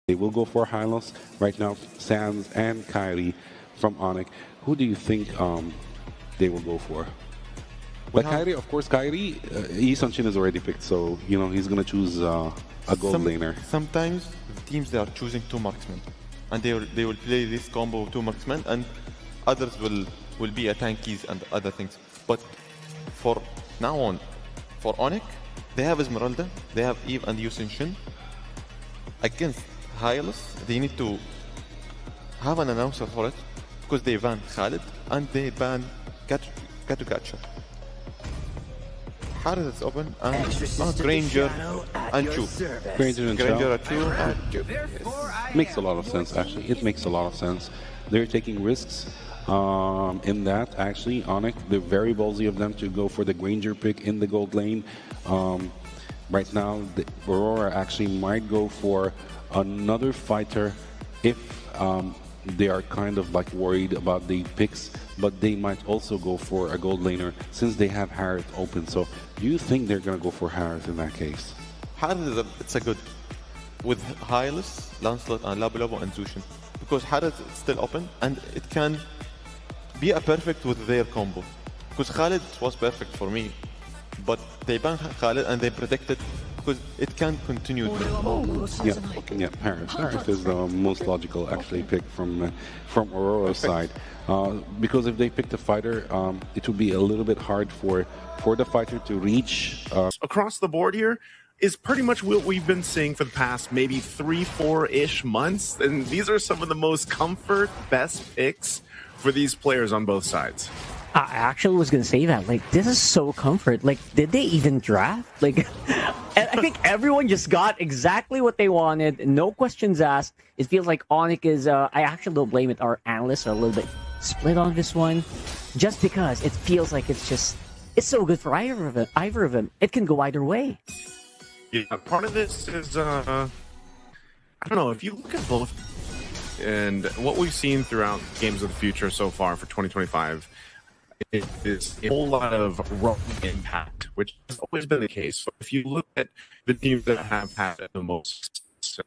They will go for Hylos. Right now, Sans and Kyrie from ONIC. Who do you think they will go for? But Kyrie, of course, Kyrie, Yi Sun-shin is already picked, so, you know, he's going to choose a gold laner. Sometimes teams, they are choosing two marksmen, and they will play this combo of two marksmen, and others will be a tankies and other things. But for now on, for ONIC, they have Esmeralda, they have Eve and Yi Sun-shin. Against Hylos, they need to have an announcer for it, because they ban Khalid and they ban Catcher. Harris is open, and Granger and Chu. Granger and Chu and Chu. Makes a lot of sense, actually. It makes a lot of sense. They're taking risks in that, actually. ONIC, they're very ballsy of them to go for the Granger pick in the gold lane. Right now, the AURORA actually might go for another fighter if they are kind of like worried about the picks, but they might also go for a gold laner since they have Harith open. So do you think they're going to go for Harith in that case? Harith, it's a good with Hylos, Lancelot, and Labu and Zushin, because Harith is still open and it can be a perfect with their combo. Because Khalid was perfect for me, but they banned Khalid and they protected because it can't continue. Yeah, Harith is the most logical actually pick from AURORA's side, because if they pick the fighter, it would be a little bit hard for the fighter to reach. Across the board here is pretty much what we've been seeing for the past maybe 3-4-ish months, and these are some of the most comfort best picks for these players on both sides. I actually was going to say that. Like, this is so comfort. Like, did they even draft? Like, I think everyone just got exactly what they wanted. No questions asked. It feels like ONIC is, I actually don't blame it. Our analysts are a little bit split on this one. Just because it feels like it's so good for either of them. It can go either way. Yeah, part of this is, I don't know, if you look at both and what we've seen throughout Games of the Future so far for 2025, it is a whole lot of roam impact, which has always been the case. So if you look at the teams that have had the most,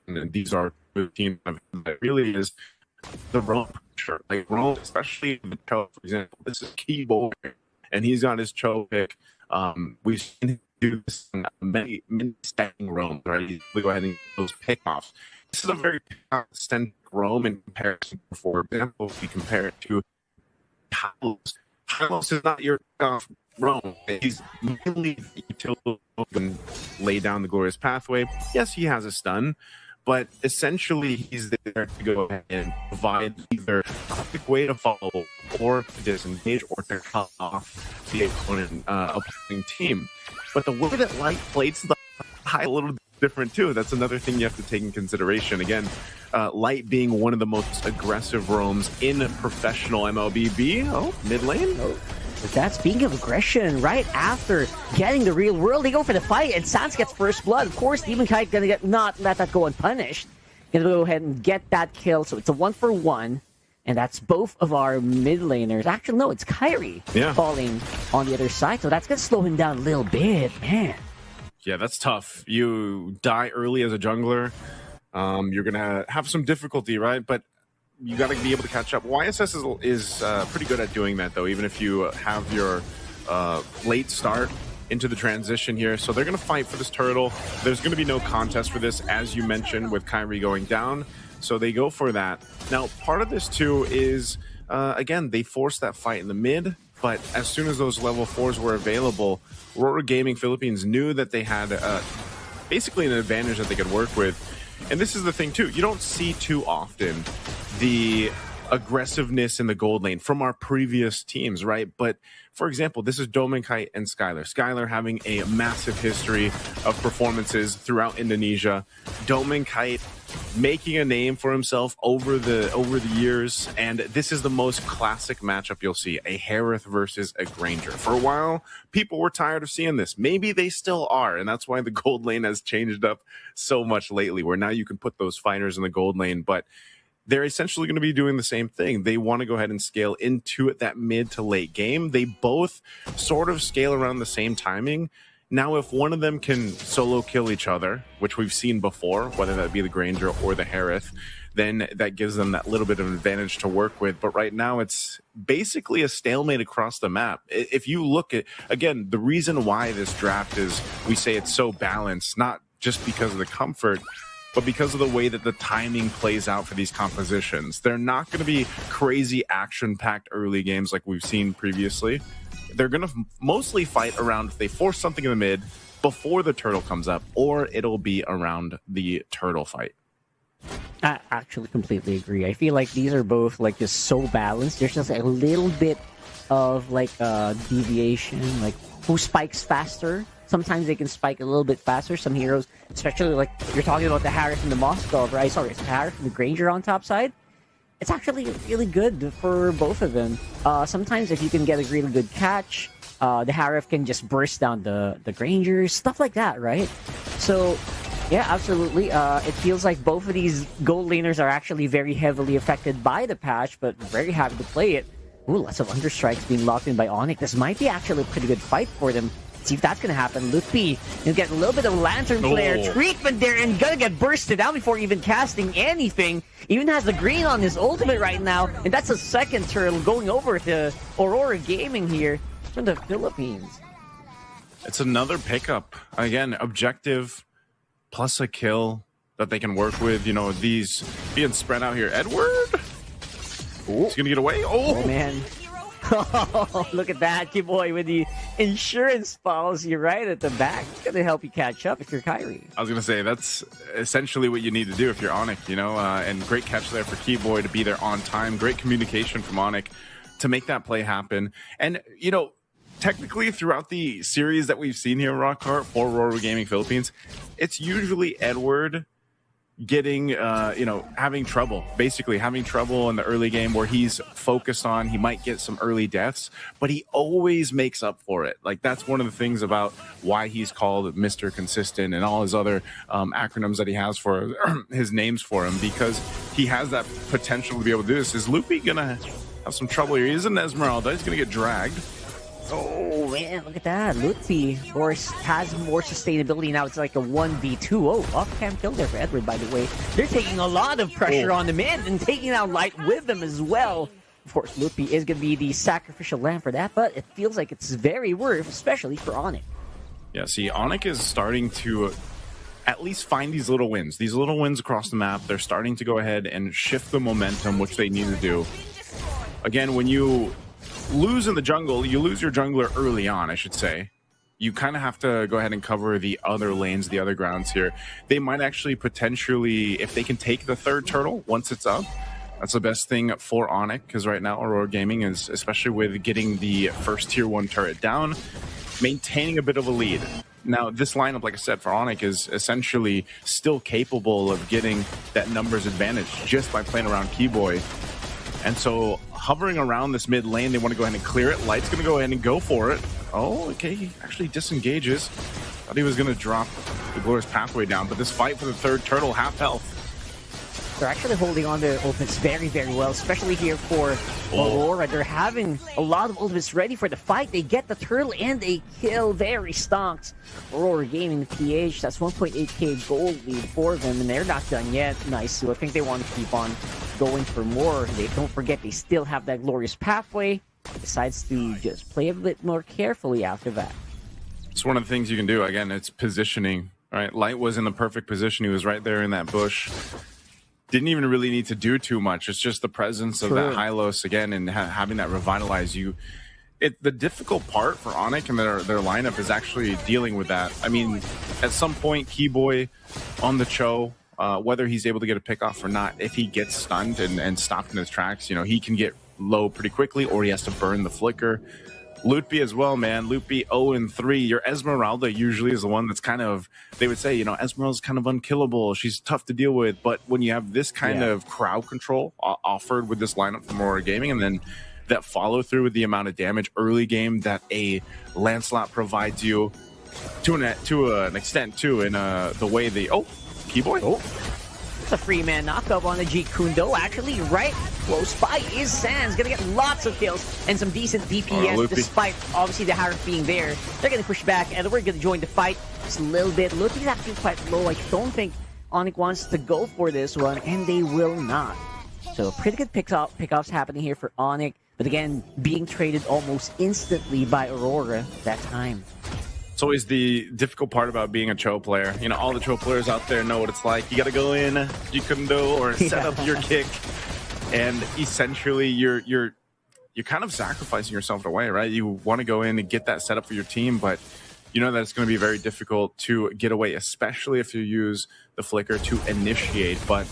and these are the teams that really is the roam pressure. Like roam, especially the Cho, for example, this is key bowler, and he's got his Cho pick. We've seen him do this in many stacking roams, right? We go ahead and get those pickoffs. This is a very extended roam in comparison. For example, if you compare it to Hylos is not your roam. He's mainly the utility and lay down the glorious pathway. Yes, he has a stun, but essentially he's there to go ahead and provide either a quick way to follow or to disengage or to cut off the opposing team. But the way that Light plays the high a little bit different too. That's another thing you have to take in consideration. Again, Light being one of the most aggressive roams in professional MLBB. Oh, mid lane. Oh. But that's speaking of aggression, right after getting the real world, they go for the fight, and Sans gets first blood. Of course, Demon Kite gonna not let that go unpunished. Gonna go ahead and get that kill, so it's a 1-for-1, and that's both of our mid laners. Actually, no, it's Kyrie falling on the other side, so that's gonna slow him down a little bit, man. Yeah, that's tough. You die early as a jungler, you're gonna have some difficulty, right? But you got to be able to catch up. YSS is pretty good at doing that, though, even if you have your late start into the transition here. So they're going to fight for this turtle. There's going to be no contest for this, as you mentioned, with Kyrie going down. So they go for that. Now, part of this, too, is, again, they forced that fight in the mid. But as soon as those level 4s were available, AURORA Gaming Philippines knew that they had basically an advantage that they could work with. And this is the thing, too. You don't see too often the aggressiveness in the gold lane from our previous teams, right? But, for example, this is Domenkite and Skylar. Skylar having a massive history of performances throughout Indonesia. Domenkite making a name for himself over the years, and this is the most classic matchup you'll see, a Harith versus a Granger. For a while, people were tired of seeing this. Maybe they still are, and that's why the gold lane has changed up so much lately, where now you can put those fighters in the gold lane, but they're essentially going to be doing the same thing. They want to go ahead and scale into it, that mid to late game. They both sort of scale around the same timing. Now, if one of them can solo kill each other, which we've seen before, whether that be the Granger or the Harith, then that gives them that little bit of an advantage to work with. But right now, it's basically a stalemate across the map. If you look at, again, the reason why this draft is, we say it's so balanced, not just because of the comfort, but because of the way that the timing plays out for these compositions. They're not going to be crazy action-packed early games like we've seen previously. They're going to mostly fight around if they force something in the mid before the turtle comes up, or it'll be around the turtle fight. I actually completely agree. I feel like these are both like just so balanced. There's just a little bit of like deviation, like who spikes faster. Sometimes they can spike a little bit faster. Some heroes, especially like you're talking about the Harith and the Moskov, right? Sorry, it's the Harith and the Granger on top side. It's actually really good for both of them. Sometimes if you can get a really good catch, the Harith can just burst down the Grangers, stuff like that, right? So, yeah, absolutely. It feels like both of these gold laners are actually very heavily affected by the patch, but very happy to play it. Ooh, lots of understrikes being locked in by ONIC. This might be actually a pretty good fight for them. See if that's going to happen. Lupi, he'll get a little bit of Lantern Flare treatment there and gonna get bursted out before even casting anything. Even has the green on his ultimate right now, and that's a second turtle going over to Aurora Gaming here from the Philippines. It's another pickup. Again, objective plus a kill that they can work with. You know, these being spread out here. Edward? Ooh. He's going to get away. Oh, man. Oh, look at that, Kiboy, with the insurance policy right at the back. It's going to help you catch up if you're Kyrie. I was going to say, that's essentially what you need to do if you're ONIC, you know, and great catch there for Keyboy to be there on time. Great communication from ONIC to make that play happen. And, you know, technically throughout the series that we've seen here, Rockhart, for Aurora Gaming Philippines, it's usually Edward getting, you know, having trouble in the early game where he's focused on, he might get some early deaths, but he always makes up for it. Like, that's one of the things about why he's called Mr. Consistent and all his other acronyms that he has for his names for him, because he has that potential to be able to do this. Is Lupi gonna have some trouble here? He's an Esmeralda, he's gonna get dragged. Oh, man, look at that. Lupi, of course, has more sustainability now. It's like a 1v2. Oh, off-cam kill there for Edward, by the way. They're taking a lot of pressure on the mid and taking out Light with them as well. Of course, Lupi is going to be the sacrificial lamb for that, but it feels like it's very worth, especially for ONIC. Yeah, see, ONIC is starting to at least find these little wins. These little wins across the map, they're starting to go ahead and shift the momentum, which they need to do. Again, when you lose in the jungle, you lose your jungler early on, I should say. You kind of have to go ahead and cover the other lanes, the other grounds here. They might actually potentially, if they can take the third turtle once it's up, that's the best thing for ONIC, because right now Aurora Gaming is, especially with getting the first tier 1 turret down, maintaining a bit of a lead. Now, this lineup, like I said, for ONIC is essentially still capable of getting that numbers advantage just by playing around Keyboy. And so, hovering around this mid lane, they want to go ahead and clear it. Light's going to go ahead and go for it. Oh, okay, he actually disengages. Thought he was going to drop the Glorious Pathway down, but this fight for the third turtle, half health. They're actually holding on to ultimates very, very well, especially here for Aurora. They're having a lot of ultimates ready for the fight. They get the turtle and they kill. Very stocked. Aurora Gaming, PH, that's 1.8k gold lead for them, and they're not done yet. Nice, so I think they want to keep on going for more. They don't forget they still have that Glorious Pathway. Decides to just play a bit more carefully after that. It's one of the things you can do. Again, it's positioning. Right, Light was in the perfect position. He was right there in that bush. Didn't even really need to do too much. It's just the presence of that Hylos again and having that revitalize you. The difficult part for ONIC and their lineup is actually dealing with that. I mean, at some point, Keyboy on the Cho, whether he's able to get a pick off or not, if he gets stunned and stopped in his tracks, you know, he can get low pretty quickly, or he has to burn the flicker. Lupi as well, man. Lupi 0-3. Your Esmeralda usually is the one that's kind of, they would say, you know, Esmeralda's kind of unkillable. She's tough to deal with. But when you have this kind of crowd control offered with this lineup from Aurora Gaming, and then that follow through with the amount of damage early game that a Lancelot provides you to an extent too, in the way the Keyboy. It's a free man knockup on the G Kundo. Actually, right close by is Sans. Gonna get lots of kills and some decent DPS despite obviously the Harif being there. They're gonna push back and we're gonna join the fight just a little bit. Loopy's actually quite low. I don't think ONIC wants to go for this one, and they will not. So pretty good pickups happening here for ONIC. But again, being traded almost instantly by Aurora that time. It's always the difficult part about being a Cho player. You know, all the Cho players out there know what it's like. You got to go in, Jikundo, or set up your kick, and essentially you're kind of sacrificing yourself in a way, right? You want to go in and get that set up for your team, but you know that it's going to be very difficult to get away, especially if you use the flicker to initiate. But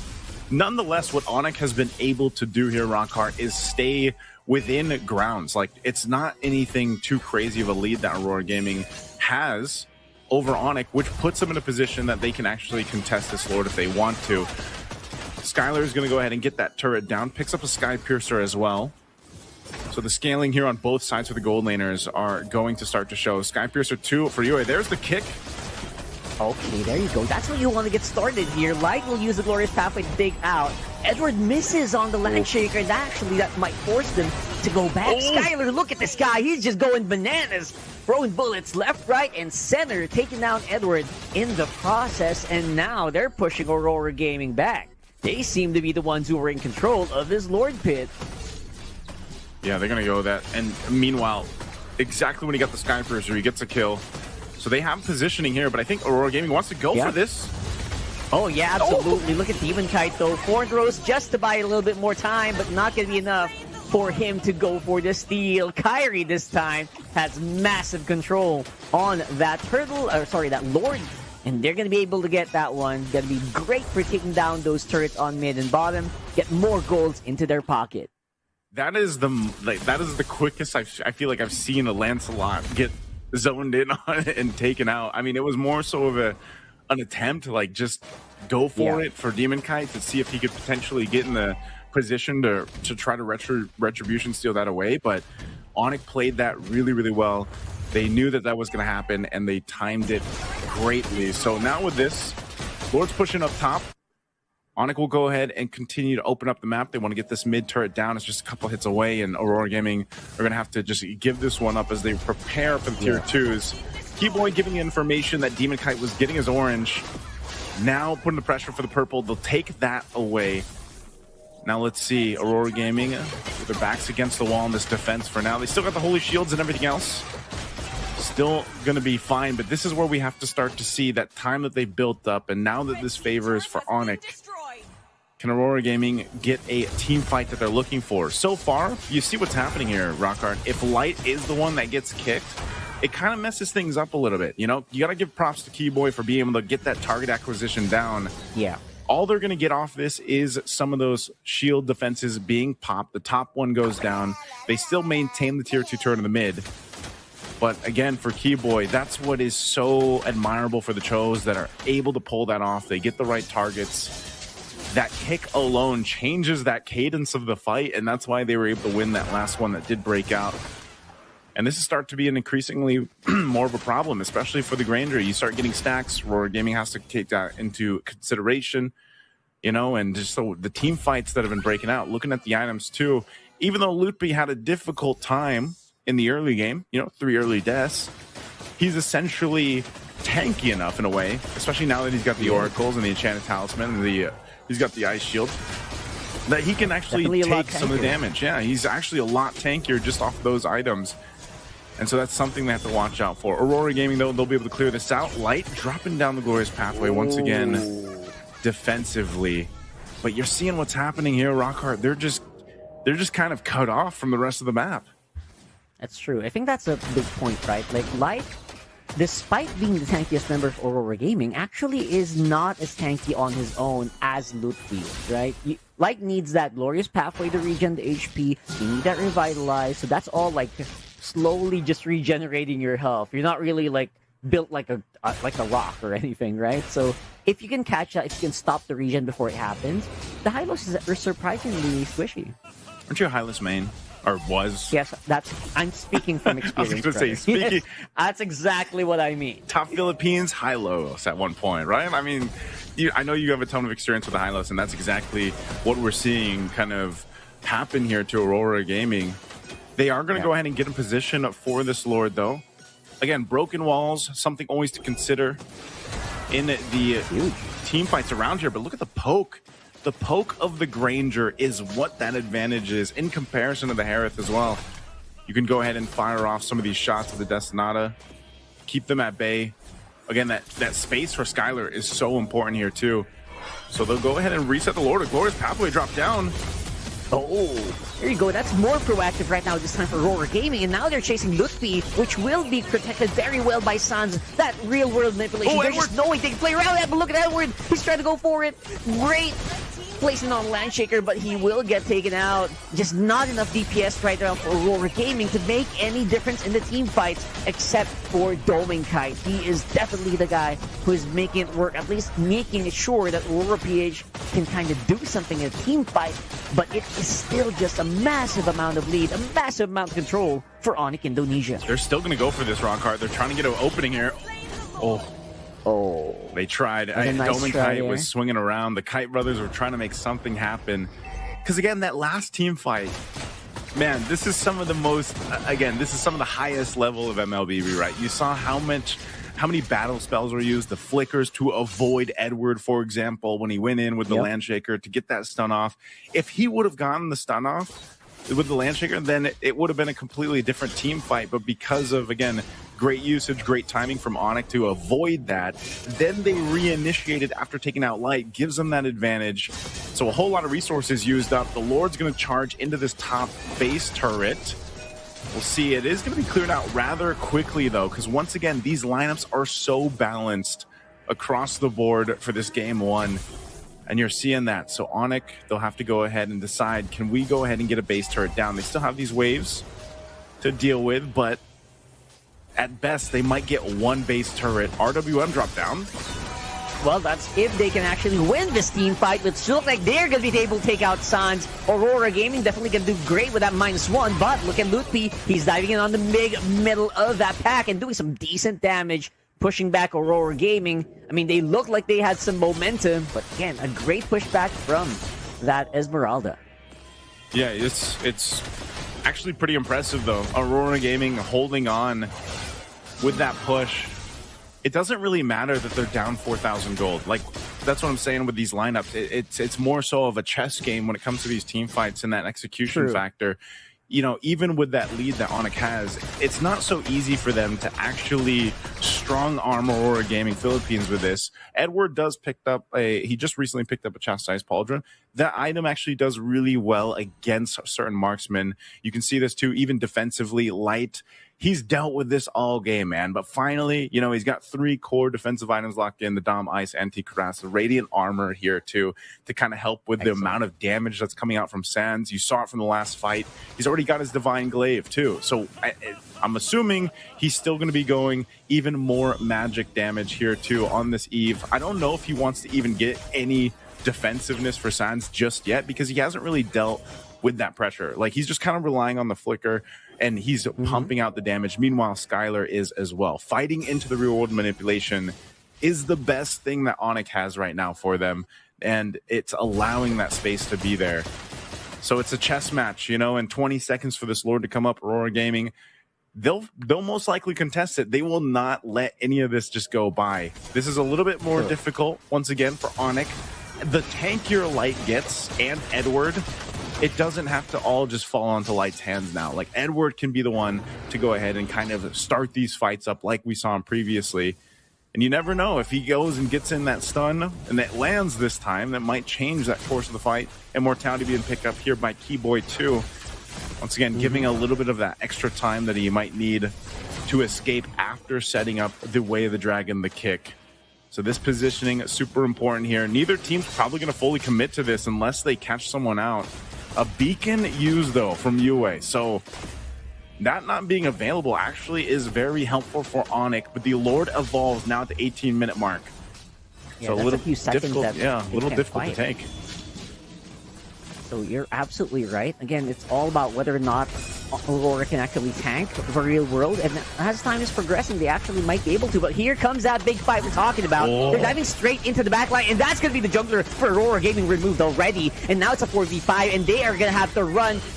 nonetheless, what ONIC has been able to do here, Rockhart, is stay within grounds. Like, it's not anything too crazy of a lead that Aurora Gaming has over ONIC, which puts them in a position that they can actually contest this Lord if they want to. Skylar is going to go ahead and get that turret down, picks up a Sky Piercer as well. So the scaling here on both sides for the gold laners are going to start to show. Sky Piercer 2 for UA. There's the kick. Okay, there you go. That's what you want to get started here. Light will use the Glorious Pathway to dig out. Edward misses on the Landshaker, and actually that might force them to go back. Skylar, look at this guy. He's just going bananas. Throwing bullets left, right, and center, taking down Edward in the process. And now they're pushing Aurora Gaming back. They seem to be the ones who are in control of this Lord Pit. Yeah, they're going to go with that. And meanwhile, exactly when he got the Sky Piercer, he gets a kill. So they have positioning here, but I think Aurora Gaming wants to go for this. Oh, yeah, absolutely. Look at Demon Kite, though. 4 throws just to buy a little bit more time, but not going to be enough for him to go for the steal. Kyrie this time has massive control on that turtle, or sorry, that Lord. And they're going to be able to get that one. Going to be great for taking down those turrets on mid and bottom. Get more golds into their pocket. That is the quickest I feel like I've seen a Lancelot get zoned in on it and taken out. I mean, it was more so of an attempt to like just go for it for Demon Kite to see if he could potentially get in the position to try to retribution steal that away. But ONIC played that really, really well. They knew that that was going to happen, and they timed it greatly. So now with this, Lord's pushing up top. ONIC will go ahead and continue to open up the map. They want to get this mid turret down. It's just a couple hits away, and Aurora Gaming are going to have to just give this one up as they prepare for the tier 2s. Keyboy giving information that Demon Kite was getting his orange. Now putting the pressure for the purple. They'll take that away. Now let's see. Aurora Gaming with their backs against the wall in this defense for now. They still got the holy shields and everything else. Still going to be fine, but this is where we have to start to see that time that they built up, and now that this favors for ONIC, can Aurora Gaming get a team fight that they're looking for? So far, you see what's happening here, Rockhart. If Light is the one that gets kicked, it kind of messes things up a little bit. You know, you got to give props to Keyboy for being able to get that target acquisition down. Yeah. All they're going to get off this is some of those shield defenses being popped. The top one goes down. They still maintain the tier 2 turret in the mid. But again, for Keyboy, that's what is so admirable for the Chos that are able to pull that off. They get the right targets. That kick alone changes that cadence of the fight, and that's why they were able to win that last one that did break out. And this is start to be an increasingly more of a problem, especially for the Granger. You start getting stacks. Aurora Gaming has to take that into consideration, you know, and just so the team fights that have been breaking out. Looking at the items too, even though Lutby had a difficult time in the early game, you know, 3 early deaths, he's essentially tanky enough in a way, especially now that he's got the oracles and the enchanted talisman and he's got the ice shield, that he can actually take some of the damage. Yeah, he's actually a lot tankier just off those items. And so that's something they have to watch out for. Aurora Gaming, though, they'll be able to clear this out. Light dropping down the Glorious Pathway once again defensively. But you're seeing what's happening here, Rockhart. They're just kind of cut off from the rest of the map. That's true. I think that's a big point, right? Like, Light, despite being the tankiest member of Aurora Gaming, actually is not as tanky on his own as Lutfi, right? Light needs that Glorious Pathway to regen the HP. You need that Revitalize. So that's all, like, slowly just regenerating your health. You're not really, like, built like a rock or anything, right? So if you can catch that, if you can stop the regen before it happens, the Hylos are surprisingly squishy. Aren't you a Hylos main? Or was? Yes, I'm speaking from experience. I was going to say, speaking. Yes, that's exactly what I mean. Top Philippines, Hylos at one point, right? I mean, I know you have a ton of experience with the Hylos, and that's exactly what we're seeing kind of happen here to Aurora Gaming. They are going to go ahead and get in position for this Lord, though. Again, broken walls, something always to consider in the team fights around here. But look at the poke. The poke of the Granger is what that advantage is in comparison to the Harith as well. You can go ahead and fire off some of these shots of the Destinata, keep them at bay. Again, that space for Skylar is so important here too. So they'll go ahead and reset the Lord. A glorious pathway drop down. Oh, there you go. That's more proactive right now this time for Aurora Gaming. And now they're chasing Lutfi, which will be protected very well by Sans. That real-world manipulation. There's just no way they can play around that. But look at Edward. He's trying to go for it. Great placing on Landshaker, but he will get taken out. Just not enough DPS right now for Aurora Gaming to make any difference in the team fights, except for Doming Kite. He is definitely the guy who is making it work, at least making sure that Aurora PH can kind of do something in a team fight, but it is still just a massive amount of lead, a massive amount of control for ONIC Indonesia. They're still going to go for this rock card. They're trying to get an opening here. Oh, they tried. Doming Kite was swinging around. The Kite brothers were trying to make something happen. Because again, that last team fight, man, this is some of the most, again, this is some of the highest level of MLB, right? You saw how many battle spells were used, the flickers to avoid Edward, for example, when he went in with the Landshaker to get that stun off. If he would have gotten the stun off with the Landshaker, then it would have been a completely different team fight. But because of, again, great usage, great timing from ONIC to avoid that, then they reinitiated after taking out Light, gives them that advantage. So a whole lot of resources used up. The Lord's going to charge into this top base turret. We'll see. It is going to be cleared out rather quickly, though, because once again, these lineups are so balanced across the board for this game one. And you're seeing that. So ONIC, they'll have to go ahead and decide, can we go ahead and get a base turret down? They still have these waves to deal with, but at best, they might get one base turret. RWM drop down. Well, that's if they can actually win this team fight, which looks like they're going to be able to take out Sans. Aurora Gaming definitely going to do great with that -1, but look at Lutfi. He's diving in on the middle of that pack and doing some decent damage, pushing back Aurora Gaming. I mean, they look like they had some momentum, but again, a great pushback from that Esmeralda. Yeah, it's actually pretty impressive, though. Aurora Gaming holding on with that push. It doesn't really matter that they're down 4,000 gold. Like, that's what I'm saying with these lineups. It's more so of a chess game when it comes to these team fights and that execution factor. You know, even with that lead that ONIC has, it's not so easy for them to actually strong arm Aurora Gaming Philippines with this. Edward does he just recently picked up a Chastised Pauldron. That item actually does really well against certain marksmen. You can see this too, even defensively. Light, he's dealt with this all game, man. But finally, you know, he's got 3 core defensive items locked in, the Dom, Ice, Anti-Cuirass, Radiant Armor here too, to kind of help with the amount of damage that's coming out from Sans. You saw it from the last fight. He's already got his Divine Glaive too. So I'm assuming he's still going to be going even more magic damage here too on this Eve. I don't know if he wants to even get any defensiveness for Sans just yet, because he hasn't really dealt with that pressure. Like, he's just kind of relying on the flicker, and he's pumping out the damage. Meanwhile, Skylar is as well. Fighting into the real world manipulation is the best thing that ONIC has right now for them, and it's allowing that space to be there. So it's a chess match, you know, and 20 seconds for this Lord to come up. Aurora Gaming, they'll most likely contest it. They will not let any of this just go by. This is a little bit more difficult, once again, for ONIC. The tankier Light gets, and Edward, it doesn't have to all just fall onto Light's hands now. Like, Edward can be the one to go ahead and kind of start these fights up like we saw him previously. And you never know, if he goes and gets in that stun and that lands this time, that might change that course of the fight. Immortality being picked up here by Keyboy too. Once again, giving a little bit of that extra time that he might need to escape after setting up the Way of the Dragon, the kick. So this positioning is super important here. Neither team's probably going to fully commit to this unless they catch someone out. A beacon used, though, from UA. So that not being available actually is very helpful for ONIC, but the Lord evolves now at the 18-minute mark. Yeah, so that's a few seconds difficult, that a little difficult to take. So you're absolutely right. Again, it's all about whether or not Aurora can actually tank for real world, and as time is progressing, they actually might be able to. But here comes that big fight we're talking about. They're diving straight into the back line, and that's going to be the jungler for Aurora Gaming removed already. And now it's a 4v5, and they are going to have to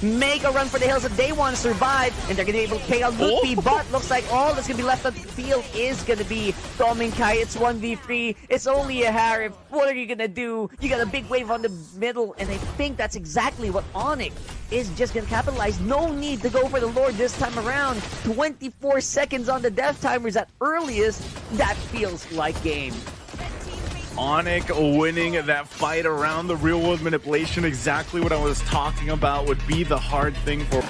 make a run for the hills if they want to survive, and they're going to be able to take out Luffy. But looks like all that's going to be left on the field is going to be Tom and Kai. It's 1v3. It's only a Harif. What are you going to do? You got a big wave on the middle, and I think that's exactly what ONIC is just going to capitalize. No need to go for the Lord this time around. 24 seconds on the death timers at earliest. That feels like game. ONIC winning that fight around the real world manipulation. Exactly what I was talking about would be the hard thing for...